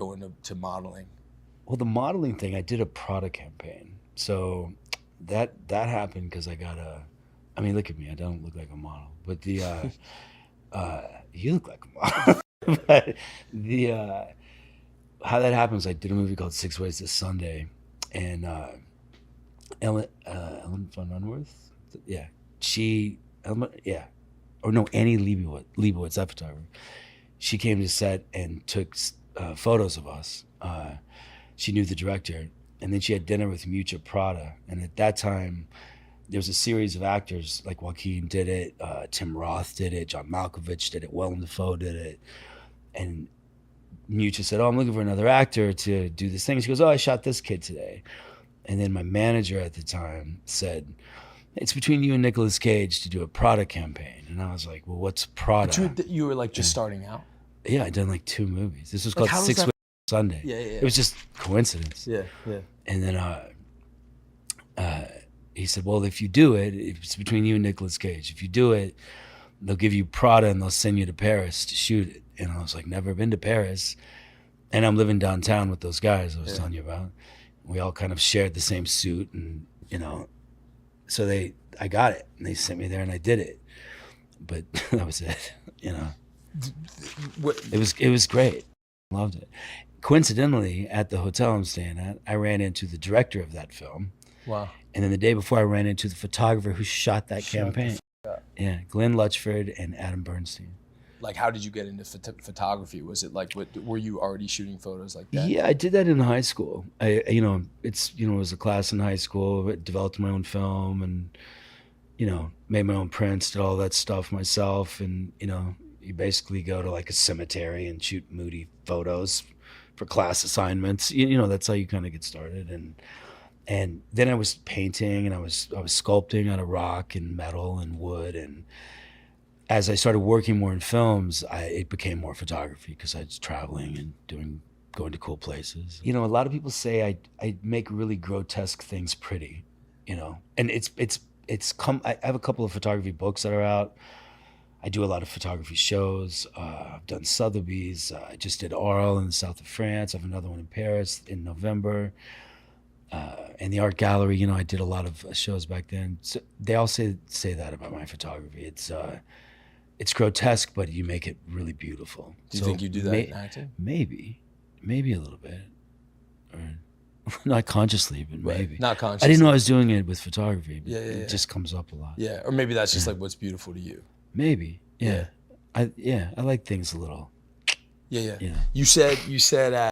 go into modeling? Well, the modeling thing, I did a Prada campaign. So that happened because I got I mean, look at me. I don't look like a model. But you look like a model. But how that happens, I did a movie called 6 Ways to Sunday. And Ellen von Unworth? Yeah. Annie Leibowitz, that photographer. She came to set and took photos of us. She knew the director, and then she had dinner with Mucha Prada. And at that time, there was a series of actors, like Joaquin did it, Tim Roth did it, John Malkovich did it, Willem Dafoe did it. And Mucha said, "Oh, I'm looking for another actor to do this thing." She goes, "Oh, I shot this kid today." And then my manager at the time said, "It's between you and Nicolas Cage to do a Prada campaign." And I was like, "Well, what's Prada?" But you were like just starting out? Yeah, I'd done like 2 movies. This was called 6 Ways to Sunday. Yeah. It was just coincidence. Yeah. And then he said, "Well, if you do it, it's between you and Nicolas Cage. If you do it, they'll give you Prada and they'll send you to Paris to shoot it." And I was like, never been to Paris. And I'm living downtown with those guys I was telling you about. We all kind of shared the same suit, and so I got it, and they sent me there, and I did it. But that was it, It was great. Loved it. Coincidentally, at the hotel I'm staying at, I ran into the director of that film. Wow. And then the day before, I ran into the photographer who shot that campaign. Yeah, Glenn Lutchford and Adam Bernstein. Like, how did you get into photography? Was it like, were you already shooting photos like that? Yeah, I did that in high school. It was a class in high school. I developed my own film and, made my own prints, did all that stuff myself. And, you basically go to like a cemetery and shoot moody photos for class assignments. That's how you kind of get started. And then I was painting, and I was sculpting out of rock and metal and wood. And as I started working more in films, it became more photography because I was traveling and going to cool places. A lot of people say I make really grotesque things pretty, and I have a couple of photography books that are out. I do a lot of photography shows. I've done Sotheby's. I just did Arles in the south of France. I have another one in Paris in November. And the art gallery, I did a lot of shows back then. So they all say that about my photography. It's grotesque, but you make it really beautiful. Do you think you do that in acting? Maybe a little bit, or not consciously, but maybe. Not consciously. I didn't know I was doing it with photography. But Yeah. It just comes up a lot. Yeah, or maybe that's just like what's beautiful to you. Maybe. Yeah. I like things a little. Yeah. You said